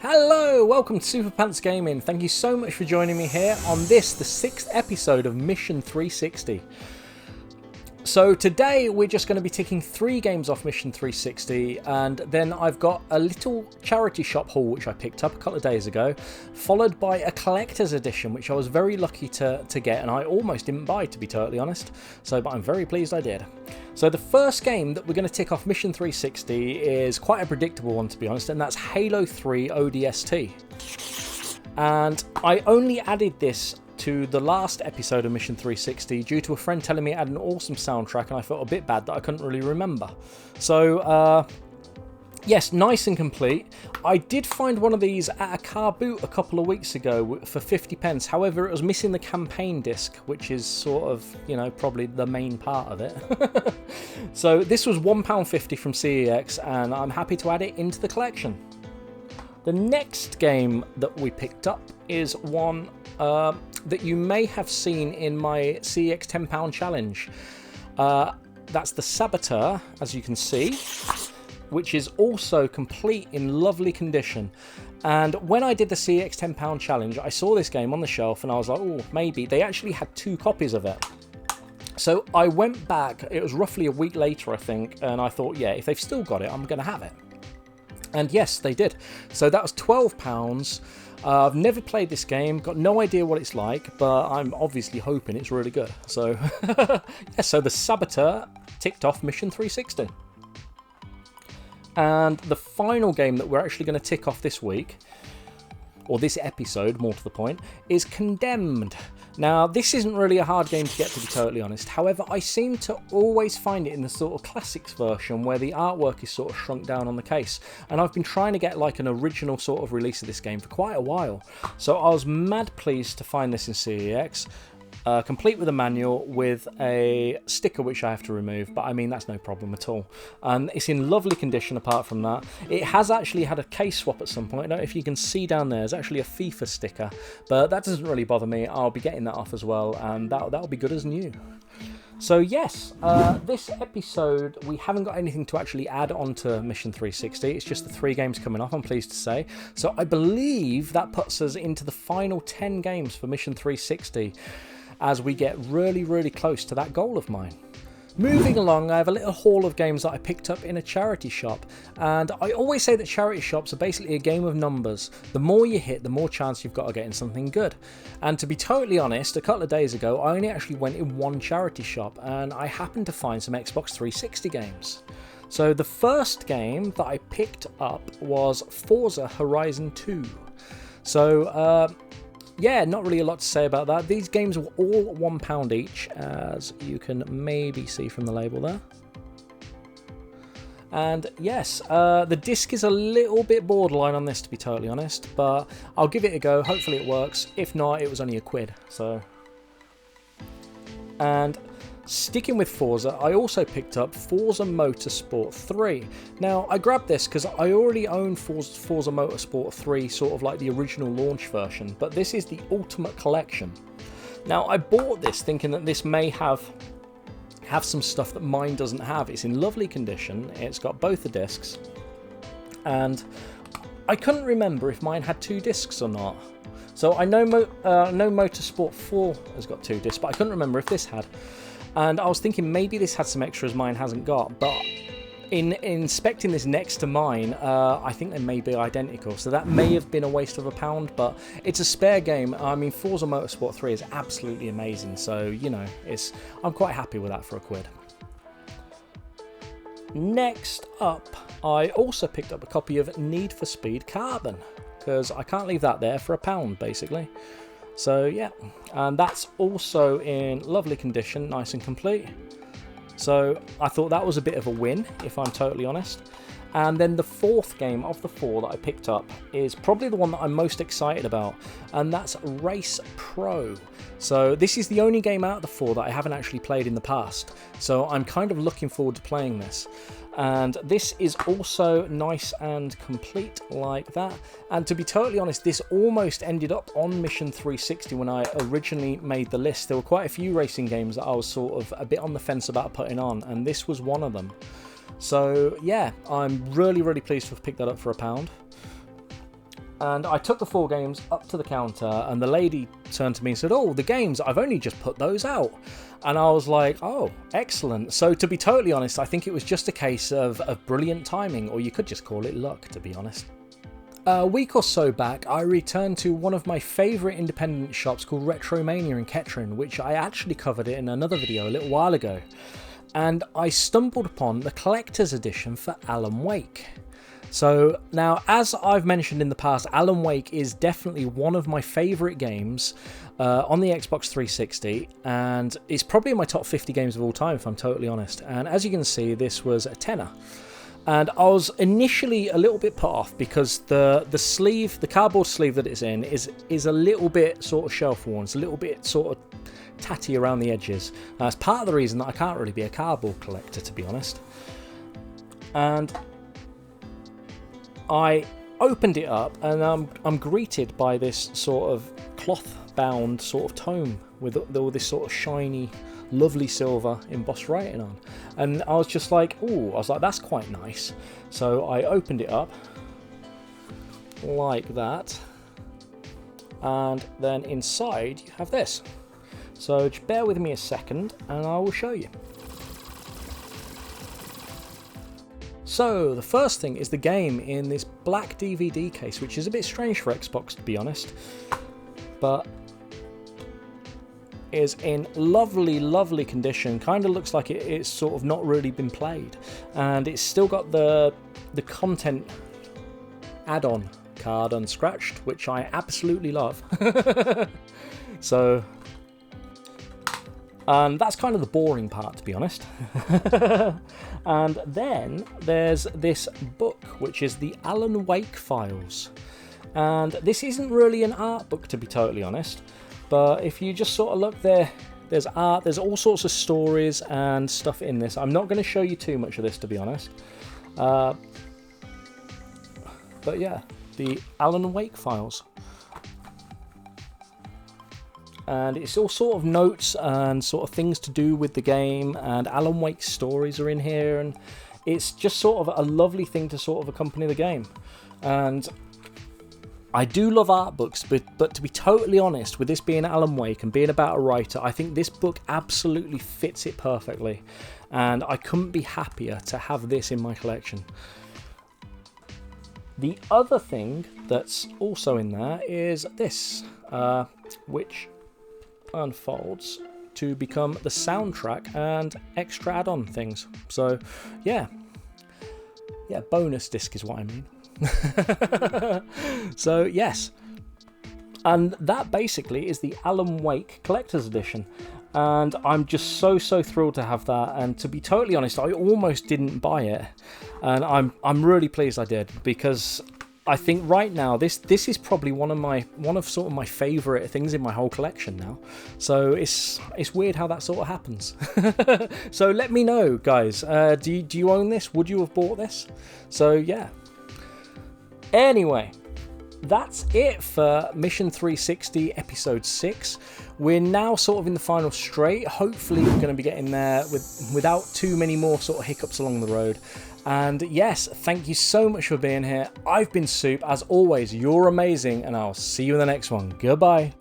Hello, welcome to Super Pants Gaming. Thank you so much for joining me here on this, the 6th episode of Mission 360. So today we're just going to be ticking 3 games off Mission 360, and then I've got a little charity shop haul which I picked up a couple of days ago, followed by a collector's edition which I was very lucky to get, and I almost didn't buy, to be totally honest, but I'm very pleased I did. So the first game that we're going to tick off Mission 360 is quite a predictable one, to be honest, and that's Halo 3 ODST. And I only added this to the last episode of Mission 360 due to a friend telling me it had an awesome soundtrack, and I felt a bit bad that I couldn't really remember. So, yes, nice and complete. I did find one of these at a car boot a couple of weeks ago for 50 pence. However, it was missing the campaign disc, which is sort of, you know, probably the main part of it. So this was £1.50 from CEX, and I'm happy to add it into the collection. The next game that we picked up is one that you may have seen in my CEX £10 challenge. That's the Saboteur, as you can see, which is also complete in lovely condition. And when I did the CEX £10 challenge, I saw this game on the shelf and I was like, oh, maybe. They actually had 2 copies of it. So I went back, it was roughly a week later, I think, and I thought, yeah, if they've still got it, I'm going to have it. And yes, they did. So that was £12. I've never played this game, got no idea what it's like, but I'm obviously hoping it's really good. So, yeah, so the Saboteur ticked off Mission 360. And the final game that we're actually going to tick off this week, or this episode, more to the point, is Condemned. Now, this isn't really a hard game to get, to be totally honest. However, I seem to always find it in the sort of classics version where the artwork is sort of shrunk down on the case. And I've been trying to get like an original sort of release of this game for quite a while. So I was mad pleased to find this in CEX. Complete with a manual with a sticker which I have to remove, but I mean that's no problem at all. And it's in lovely condition apart from that. It has actually had a case swap at some point. I don't know if you can see down there, there's actually a FIFA sticker, but that doesn't really bother me. I'll be getting that off as well, and that'll be good as new. So yes, this episode we haven't got anything to actually add on to Mission 360, it's just the 3 games coming up, I'm pleased to say. So I believe that puts us into the final 10 games for Mission 360 as we get really, really close to that goal of mine. Moving along, I have a little haul of games that I picked up in a charity shop, and I always say that charity shops are basically a game of numbers. The more you hit, the more chance you've got of getting something good. And to be totally honest, a couple of days ago I only actually went in one charity shop and I happened to find some Xbox 360 games. So the first game that I picked up was Forza Horizon 2. So yeah, not really a lot to say about that. These games were all £1 each, as you can maybe see from the label there. And yes, the disc is a little bit borderline on this, to be totally honest, but I'll give it a go. Hopefully it works. If not, it was only £1. So, and sticking with Forza, I also picked up Forza Motorsport 3. Now, I grabbed this because I already own Forza Motorsport 3, sort of like the original launch version, but this is the Ultimate Collection. Now, I bought this thinking that this may have some stuff that mine doesn't have. It's in lovely condition, it's got both the discs, and I couldn't remember if mine had 2 discs or not. So I know Motorsport 4 has got 2 discs, but I couldn't remember if this had. And I was thinking maybe this had some extras mine hasn't got, but in inspecting this next to mine, I think they may be identical. So that may have been a waste of £1, but it's a spare game. I mean, Forza Motorsport 3 is absolutely amazing. So, you know, I'm quite happy with that for £1. Next up, I also picked up a copy of Need for Speed Carbon, because I can't leave that there for £1, basically. So yeah, and that's also in lovely condition, nice and complete. So I thought that was a bit of a win, if I'm totally honest. And then the 4th game of the 4 that I picked up is probably the one that I'm most excited about, and that's Race Pro. So this is the only game out of the 4 that I haven't actually played in the past, so I'm kind of looking forward to playing this. And this is also nice and complete like that. And to be totally honest, this almost ended up on Mission 360 when I originally made the list. There were quite a few racing games that I was sort of a bit on the fence about putting on, and this was one of them. So yeah, I'm really, really pleased to have picked that up for £1. And I took the 4 games up to the counter, and the lady turned to me and said, "Oh, the games, I've only just put those out." And I was like, "Oh, excellent." So to be totally honest, I think it was just a case of brilliant timing, or you could just call it luck, to be honest. A week or so back, I returned to one of my favourite independent shops called Retro Mania in Kettering, which I actually covered it in another video a little while ago. And I stumbled upon the collector's edition for Alan Wake. So now, as I've mentioned in the past, Alan Wake is definitely one of my favourite games on the Xbox 360, and it's probably in my top 50 games of all time, if I'm totally honest. And as you can see, this was a tenner. And I was initially a little bit put off because the sleeve, the cardboard sleeve that it's in, is a little bit sort of shelf worn. It's a little bit sort of tatty around the edges. That's part of the reason that I can't really be a cardboard collector, to be honest. And I opened it up, and I'm greeted by this sort of cloth-bound sort of tome with all this sort of shiny, lovely silver embossed writing on. And I was just like, "Ooh," I was like, "That's quite nice." So I opened it up like that, and then inside you have this. So just bear with me a second, and I will show you. So the first thing is the game in this black DVD case, which is a bit strange for Xbox, to be honest, but is in lovely, lovely condition. Kind of looks like it's sort of not really been played, and it's still got the content add-on card unscratched, which I absolutely love. So, and that's kind of the boring part, to be honest. And then there's this book, which is the Alan Wake Files. And this isn't really an art book, to be totally honest, but if you just sort of look there, there's art, there's all sorts of stories and stuff in this. I'm not going to show you too much of this, to be honest. But yeah, the Alan Wake Files. And it's all sort of notes and sort of things to do with the game, and Alan Wake's stories are in here, and it's just sort of a lovely thing to sort of accompany the game. And I do love art books, but to be totally honest, with this being Alan Wake and being about a writer, I think this book absolutely fits it perfectly, and I couldn't be happier to have this in my collection. The other thing that's also in there is this, which unfolds to become the soundtrack and extra add-on things. So yeah, bonus disc is what I mean. So yes, and that basically is the Alan Wake Collector's Edition, and I'm just so thrilled to have that. And to be totally honest, I almost didn't buy it, and I'm really pleased I did, because I think right now this is probably one of sort of my favourite things in my whole collection now. So it's weird how that sort of happens. So let me know, guys. Do you own this? Would you have bought this? So yeah. Anyway, that's it for Mission 360 Episode 6. We're now sort of in the final straight. Hopefully we're going to be getting there without too many more sort of hiccups along the road. And yes, thank you so much for being here. I've been Soup. As always, you're amazing, and I'll see you in the next one. Goodbye.